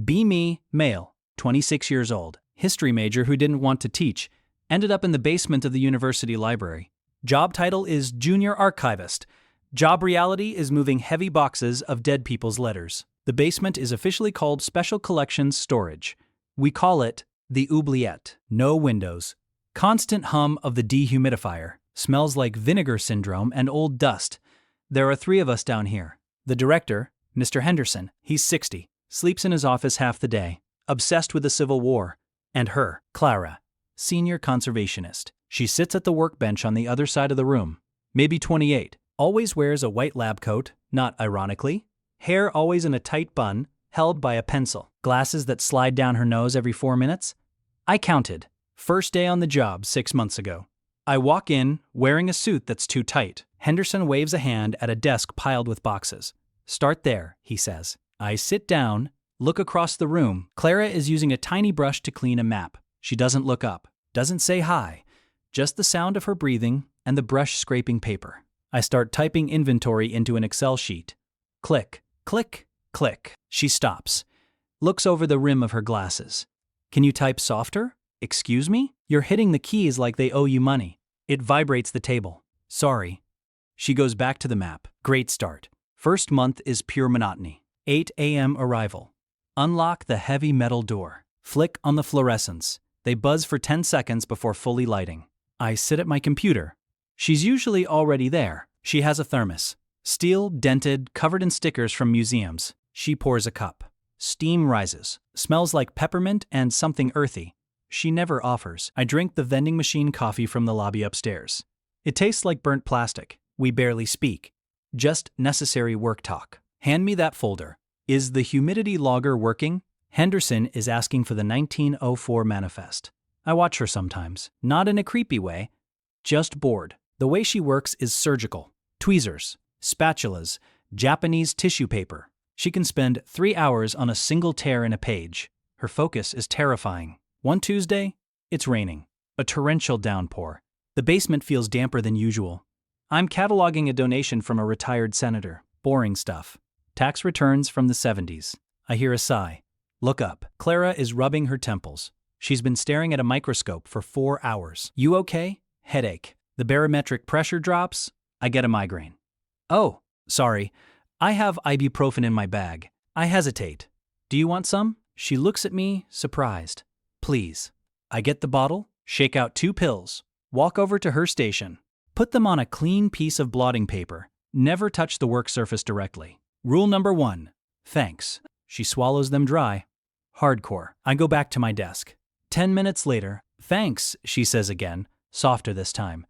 Be me, male, 26 years old, history major who didn't want to teach, ended up in the basement of the university library. Job title is junior archivist. Job reality is moving heavy boxes of dead people's letters. The basement is officially called Special Collections Storage. We call it the oubliette. No windows. Constant hum of the dehumidifier. Smells like vinegar syndrome and old dust. There are 3 of us down here. The director, Mr. Henderson, he's 60, sleeps in his office half the day, obsessed with the Civil War. And her, Clara, senior conservationist. She sits at the workbench on the other side of the room, maybe 28, always wears a white lab coat, not ironically, hair always in a tight bun, held by a pencil, glasses that slide down her nose every 4 minutes. I counted. First day on the job 6 months ago. I walk in, wearing a suit that's too tight. Henderson waves a hand at a desk piled with boxes. Start there, he says. I sit down, look across the room. Clara is using a tiny brush to clean a map. She doesn't look up, doesn't say hi, just the sound of her breathing and the brush scraping paper. I start typing inventory into an Excel sheet. Click, click, click. She stops, looks over the rim of her glasses. Can you type softer? Excuse me? You're hitting the keys like they owe you money. It vibrates the table. Sorry. She goes back to the map. Great start. First month is pure monotony. 8 a.m. arrival. Unlock the heavy metal door. Flick on the fluorescents. They buzz for 10 seconds before fully lighting. I sit at my computer. She's usually already there. She has a thermos. Steel, dented, covered in stickers from museums. She pours a cup. Steam rises. Smells like peppermint and something earthy. She never offers. I drink the vending machine coffee from the lobby upstairs. It tastes like burnt plastic. We barely speak. Just necessary work talk. Hand me that folder. Is the humidity logger working? Henderson is asking for the 1904 manifest. I watch her sometimes. Not in a creepy way. Just bored. The way she works is surgical. Tweezers, spatulas, Japanese tissue paper. She can spend 3 hours on a single tear in a page. Her focus is terrifying. One Tuesday, it's raining. A torrential downpour. The basement feels damper than usual. I'm cataloging a donation from a retired senator. Boring stuff. Tax returns from the 70s. I hear a sigh. Look up. Clara is rubbing her temples. She's been staring at a microscope for 4 hours. You okay? Headache. The barometric pressure drops. I get a migraine. Oh, sorry. I have ibuprofen in my bag. I hesitate. Do you want some? She looks at me, surprised. Please. I get the bottle, shake out 2 pills, walk over to her station, put them on a clean piece of blotting paper. Never touch the work surface directly. Rule number 1. Thanks. She swallows them dry. Hardcore. I go back to my desk. 10 minutes later, thanks, she says again, softer this time.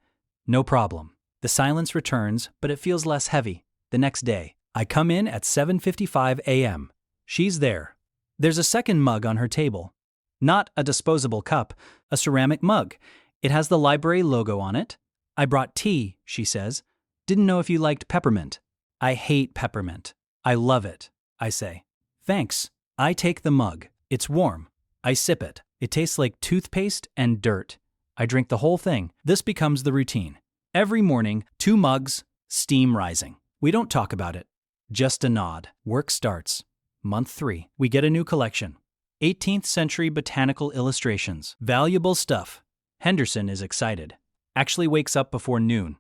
No problem. The silence returns, but it feels less heavy. The next day, I come in at 7:55 a.m. She's there. There's a second mug on her table. Not a disposable cup, a ceramic mug. It has the library logo on it. I brought tea, she says. Didn't know if you liked peppermint. I hate peppermint. I love it, I say. Thanks. I take the mug. It's warm. I sip it. It tastes like toothpaste and dirt. I drink the whole thing. This becomes the routine. Every morning, 2 mugs, steam rising. We don't talk about it. Just a nod. Work starts. Month 3. We get a new collection. 18th century botanical illustrations. Valuable stuff. Henderson is excited. Actually wakes up before noon.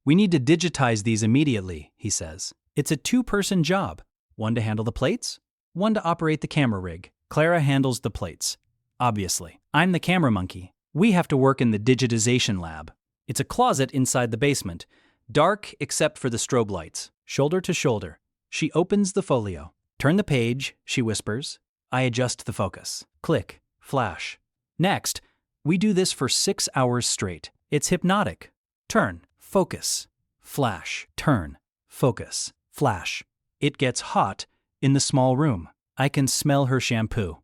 We need to digitize these immediately, he says. It's a 2-person job. One to handle the plates, one to operate the camera rig. Clara handles the plates. Obviously. I'm the camera monkey. We have to work in the digitization lab. It's a closet inside the basement. Dark except for the strobe lights. Shoulder to shoulder. She opens the folio. Turn the page, she whispers. I adjust the focus. Click. Flash. Next, we do this for 6 hours straight. It's hypnotic. Turn. Focus. Flash. Turn. Focus. Flash. It gets hot in the small room. I can smell her shampoo.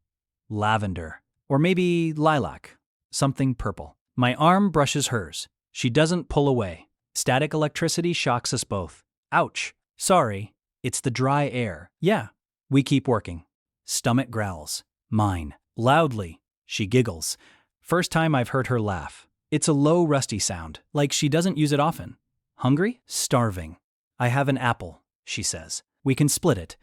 Lavender. Or maybe lilac. Something purple. My arm brushes hers. She doesn't pull away. Static electricity shocks us both. Ouch. Sorry. It's the dry air. Yeah. We keep working. Stomach growls. Mine. Loudly. She giggles. First time I've heard her laugh. It's a low, rusty sound, like she doesn't use it often. Hungry? Starving. I have an apple, she says. We can split it.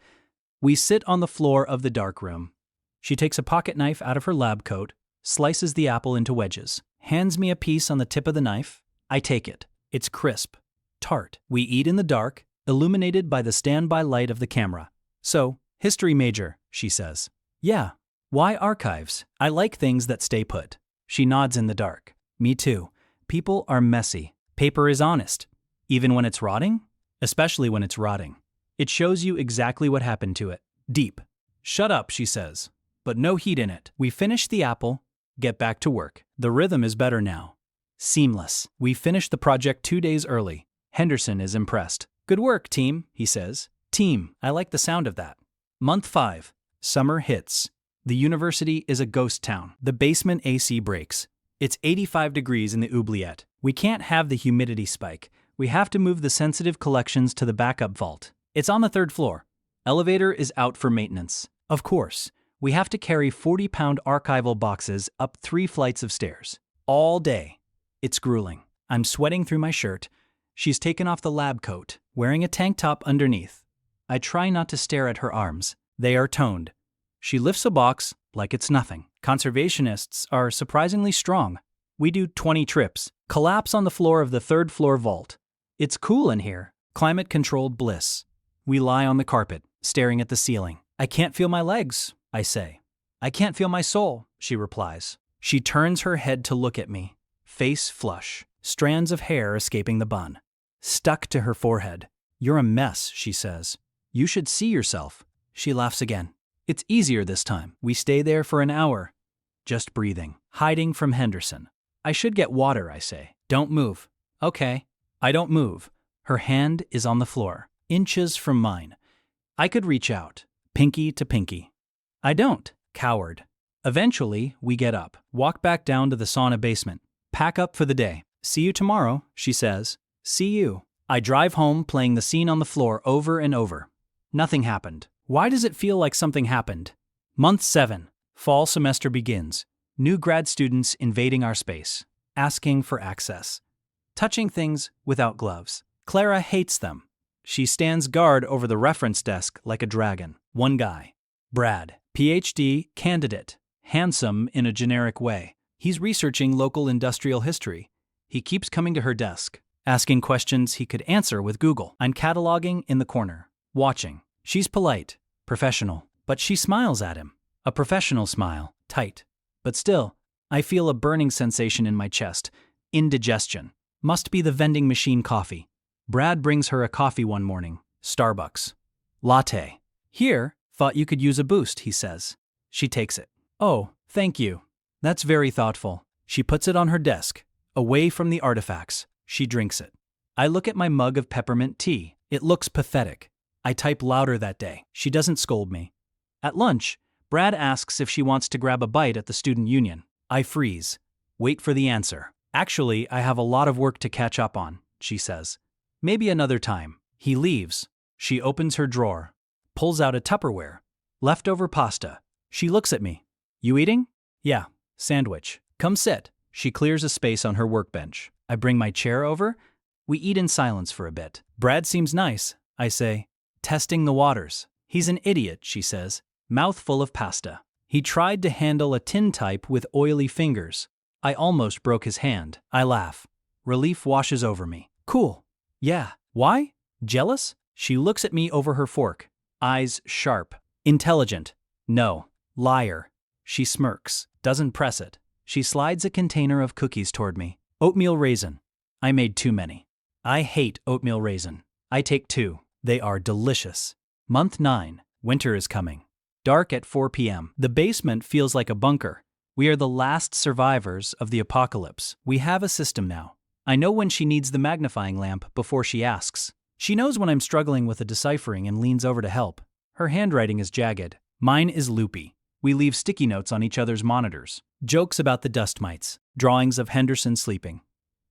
We sit on the floor of the dark room. She takes a pocket knife out of her lab coat, slices the apple into wedges, hands me a piece on the tip of the knife. I take it. It's crisp, tart. We eat in the dark, illuminated by the standby light of the camera. So, history major, she says. Yeah. Why archives? I like things that stay put. She nods in the dark. Me too. People are messy. Paper is honest. Even when it's rotting? Especially when it's rotting. It shows you exactly what happened to it. Deep. Shut up, she says. But no heat in it. We finish the apple, get back to work. The rhythm is better now. Seamless. We finished the project 2 days early. Henderson is impressed. Good work, team, he says. Team, I like the sound of that. Month 5. Summer hits. The university is a ghost town. The basement AC breaks. It's 85 degrees in the oubliette. We can't have the humidity spike. We have to move the sensitive collections to the backup vault. It's on the 3rd floor. Elevator is out for maintenance. Of course, we have to carry 40-pound archival boxes up 3 flights of stairs. All day. It's grueling. I'm sweating through my shirt. She's taken off the lab coat, wearing a tank top underneath. I try not to stare at her arms. They are toned. She lifts a box like it's nothing. Conservationists are surprisingly strong. We do 20 trips. Collapse on the floor of the 3rd floor vault. It's cool in here. Climate-controlled bliss. We lie on the carpet, staring at the ceiling. I can't feel my legs, I say. I can't feel my soul, she replies. She turns her head to look at me. Face flush. Strands of hair escaping the bun. Stuck to her forehead. You're a mess, she says. You should see yourself. She laughs again. It's easier this time. We stay there for an hour. Just breathing. Hiding from Henderson. I should get water, I say. Don't move. Okay. I don't move. Her hand is on the floor, inches from mine. I could reach out, pinky to pinky. I don't. Coward. Eventually, we get up, walk back down to the sauna basement, pack up for the day. See you tomorrow, she says. See you. I drive home playing the scene on the floor over and over. Nothing happened. Why does it feel like something happened? Month 7. Fall semester begins. New grad students invading our space, asking for access. Touching things without gloves. Clara hates them. She stands guard over the reference desk like a dragon. One guy. Brad. PhD candidate. Handsome in a generic way. He's researching local industrial history. He keeps coming to her desk, asking questions he could answer with Google. I'm cataloging in the corner, watching. She's polite, professional, but she smiles at him. A professional smile, tight. But still, I feel a burning sensation in my chest. Indigestion. Must be the vending machine coffee. Brad brings her a coffee one morning. Starbucks. Latte. Here, thought you could use a boost, he says. She takes it. Oh, thank you. That's very thoughtful. She puts it on her desk, away from the artifacts. She drinks it. I look at my mug of peppermint tea. It looks pathetic. I type louder that day. She doesn't scold me. At lunch, Brad asks if she wants to grab a bite at the student union. I freeze. Wait for the answer. Actually, I have a lot of work to catch up on, she says. Maybe another time. He leaves. She opens her drawer, pulls out a Tupperware. Leftover pasta. She looks at me. You eating? Yeah. Sandwich. Come sit. She clears a space on her workbench. I bring my chair over. We eat in silence for a bit. Brad seems nice, I say. Testing the waters. He's an idiot, she says. Mouth full of pasta. He tried to handle a tintype with oily fingers. I almost broke his hand. I laugh. Relief washes over me. Cool. Yeah. Why? Jealous? She looks at me over her fork. Eyes sharp. Intelligent. No. Liar. She smirks. Doesn't press it. She slides a container of cookies toward me. Oatmeal raisin. I made too many. I hate oatmeal raisin. I take 2. They are delicious. Month 9. Winter is coming. Dark at 4 p.m. The basement feels like a bunker. We are the last survivors of the apocalypse. We have a system now. I know when she needs the magnifying lamp before she asks. She knows when I'm struggling with a deciphering and leans over to help. Her handwriting is jagged. Mine is loopy. We leave sticky notes on each other's monitors. Jokes about the dust mites. Drawings of Henderson sleeping.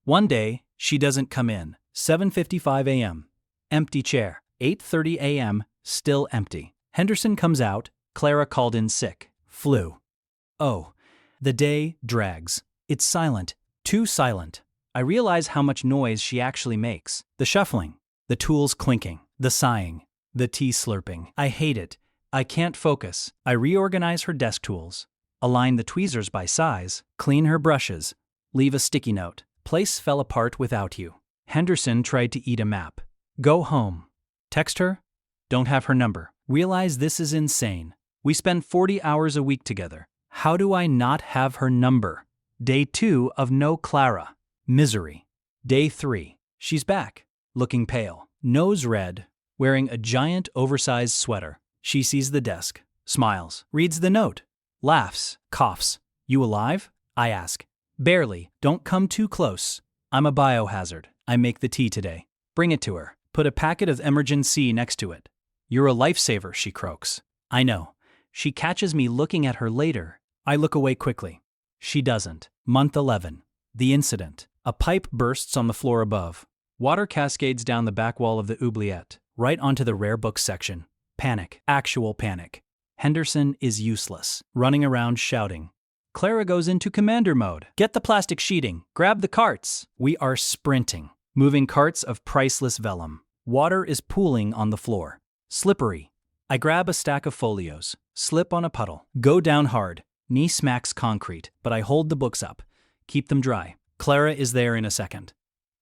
One day, she doesn't come in. 7:55 a.m. Empty chair. 8:30 a.m. Still empty. Henderson comes out. Clara called in sick. Flu. Oh. The day drags. It's silent. Too silent. I realize how much noise she actually makes. The shuffling. The tools clinking. The sighing. The tea slurping. I hate it. I can't focus. I reorganize her desk tools, align the tweezers by size, clean her brushes, leave a sticky note. Place fell apart without you. Henderson tried to eat a map. Go home. Text her? Don't have her number. Realize this is insane. We spend 40 hours a week together. How do I not have her number? Day 2 of no Clara. Misery. Day 3. She's back. Looking pale. Nose red. Wearing a giant oversized sweater. She sees the desk. Smiles. Reads the note. Laughs. Coughs. You alive? I ask. Barely. Don't come too close. I'm a biohazard. I make the tea today. Bring it to her. Put a packet of Emergen-C next to it. You're a lifesaver, she croaks. I know. She catches me looking at her later. I look away quickly. She doesn't. Month 11. The incident. A pipe bursts on the floor above. Water cascades down the back wall of the oubliette, right onto the rare books section. Panic. Actual panic. Henderson is useless, running around shouting. Clara goes into commander mode. Get the plastic sheeting. Grab the carts. We are sprinting, moving carts of priceless vellum. Water is pooling on the floor. Slippery. I grab a stack of folios, slip on a puddle, go down hard. Knee smacks concrete, but I hold the books up. Keep them dry. Clara is there in a second.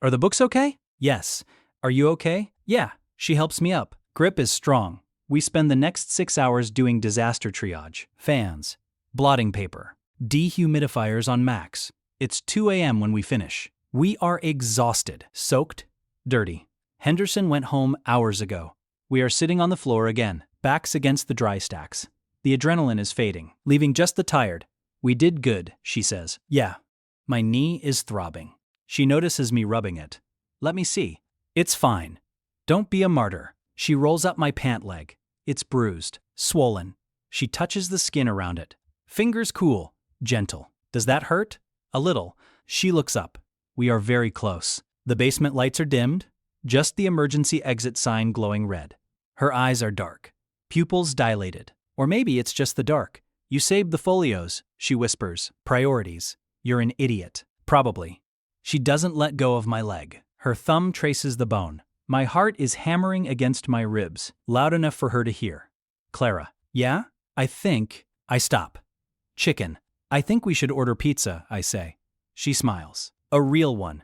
Are the books okay? Yes. Are you okay? Yeah. She helps me up. Grip is strong. We spend the next 6 hours doing disaster triage. Fans. Blotting paper. Dehumidifiers on max. It's 2 a.m. when we finish. We are exhausted, soaked, dirty. Henderson went home hours ago. We are sitting on the floor again, backs against the dry stacks. The adrenaline is fading, leaving just the tired. We did good, she says. Yeah. My knee is throbbing. She notices me rubbing it. Let me see. It's fine. Don't be a martyr. She rolls up my pant leg. It's bruised, swollen. She touches the skin around it. Fingers cool, gentle. Does that hurt? A little. She looks up. We are very close. The basement lights are dimmed, just the emergency exit sign glowing red. Her eyes are dark, pupils dilated. Or maybe it's just the dark. You saved the folios, she whispers. Priorities. You're an idiot. Probably. She doesn't let go of my leg. Her thumb traces the bone. My heart is hammering against my ribs, loud enough for her to hear. Clara. Yeah? I stop. Chicken. I think we should order pizza, I say. She smiles. A real one.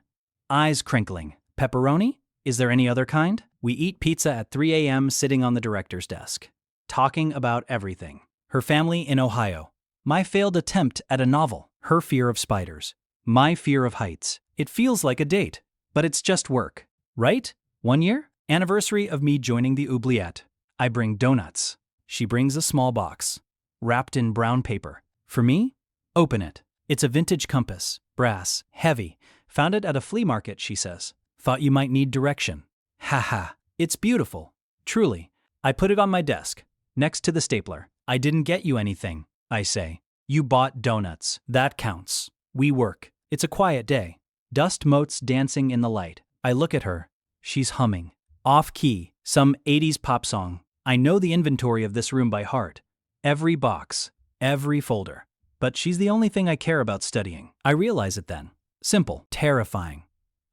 Eyes crinkling. Pepperoni? Is there any other kind? We eat pizza at 3 a.m. sitting on the director's desk, talking about everything. Her family in Ohio. My failed attempt at a novel. Her fear of spiders. My fear of heights. It feels like a date, but it's just work. Right? 1 year? Anniversary of me joining the oubliette. I bring donuts. She brings a small box, wrapped in brown paper. For me? Open it. It's a vintage compass. Brass. Heavy. Found it at a flea market, she says. Thought you might need direction. Haha. It's beautiful. Truly. I put it on my desk, next to the stapler. I didn't get you anything, I say. You bought donuts. That counts. We work. It's a quiet day. Dust motes dancing in the light. I look at her. She's humming. Off key. Some 80s pop song. I know the inventory of this room by heart. Every box. Every folder. But she's the only thing I care about studying. I realize it then. Simple. Terrifying.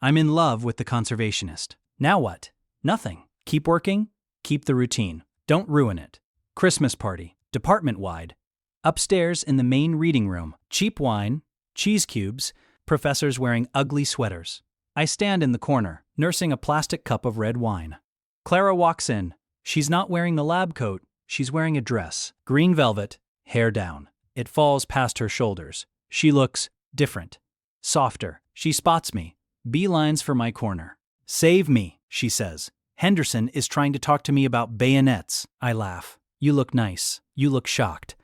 I'm in love with the conservationist. Now what? Nothing. Keep working. Keep the routine. Don't ruin it. Christmas party. Department-wide. Upstairs in the main reading room. Cheap wine. Cheese cubes. Professors wearing ugly sweaters. I stand in the corner, nursing a plastic cup of red wine. Clara walks in. She's not wearing the lab coat. She's wearing a dress. Green velvet. Hair down. It falls past her shoulders. She looks different. Softer. She spots me. Beelines for my corner. Save me, she says. Henderson is trying to talk to me about bayonets. I laugh. You look nice. You look shocked.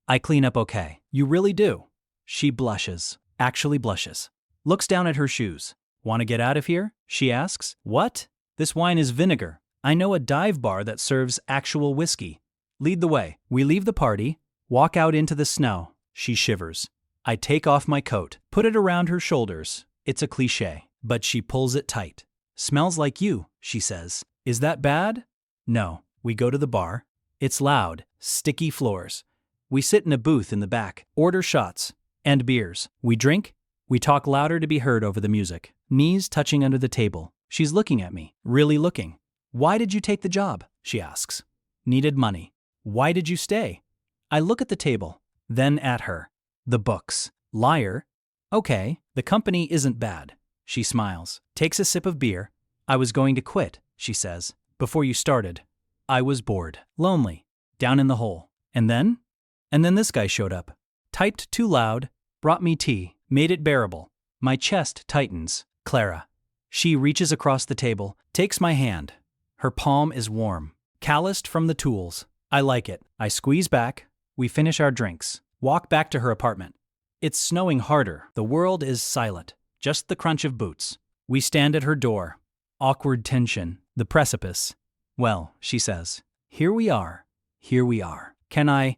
I clean up okay. You really do. She blushes. Actually blushes. Looks down at her shoes. Want to get out of here? She asks. What? This wine is vinegar. I know a dive bar that serves actual whiskey. Lead the way. We leave the party, walk out into the snow. She shivers. I take off my coat, put it around her shoulders. It's a cliché, but she pulls it tight. Smells like you, she says. Is that bad? No. We go to the bar. It's loud, sticky floors. We sit in a booth in the back, order shots and beers. We drink. We talk louder to be heard over the music. Knees touching under the table. She's looking at me, really looking. Why did you take the job? She asks. Needed money. Why did you stay? I look at the table, then at her. The books. Liar. Okay, the company isn't bad. She smiles, takes a sip of beer. I was going to quit, she says. Before you started. I was bored, lonely, down in the hole. And then? And then this guy showed up. Typed too loud, brought me tea, made it bearable. My chest tightens. Clara. She reaches across the table, takes my hand. Her palm is warm, calloused from the tools. I like it. I squeeze back. We finish our drinks. Walk back to her apartment. It's snowing harder. The world is silent. Just the crunch of boots. We stand at her door. Awkward tension. The precipice. Well, she says. Here we are. Here we are. Can I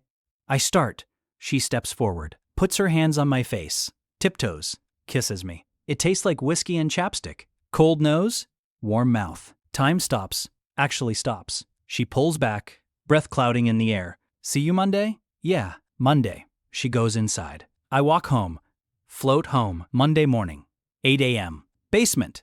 start. She steps forward, puts her hands on my face, tiptoes, kisses me. It tastes like whiskey and chapstick. Cold nose, warm mouth. Time stops, actually stops. She pulls back, breath clouding in the air. See you Monday? Yeah, Monday. She goes inside. I walk home. Float home, Monday morning. 8 a.m. Basement.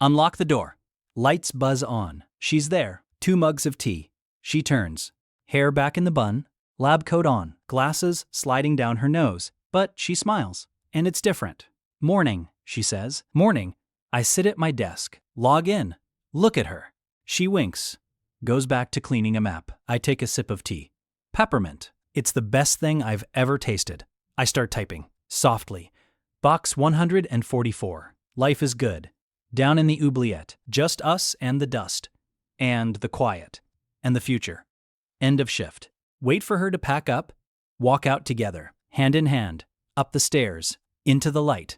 Unlock the door. Lights buzz on. She's there. 2 mugs of tea. She turns. Hair back in the bun. Lab coat on. Glasses sliding down her nose. But she smiles. And it's different. Morning, she says. Morning. I sit at my desk. Log in. Look at her. She winks. Goes back to cleaning a map. I take a sip of tea. Peppermint. It's the best thing I've ever tasted. I start typing. Softly. Box 144. Life is good. Down in the oubliette. Just us and the dust. And the quiet. And the future. End of shift. Wait for her to pack up. Walk out together. Hand in hand. Up the stairs. Into the light.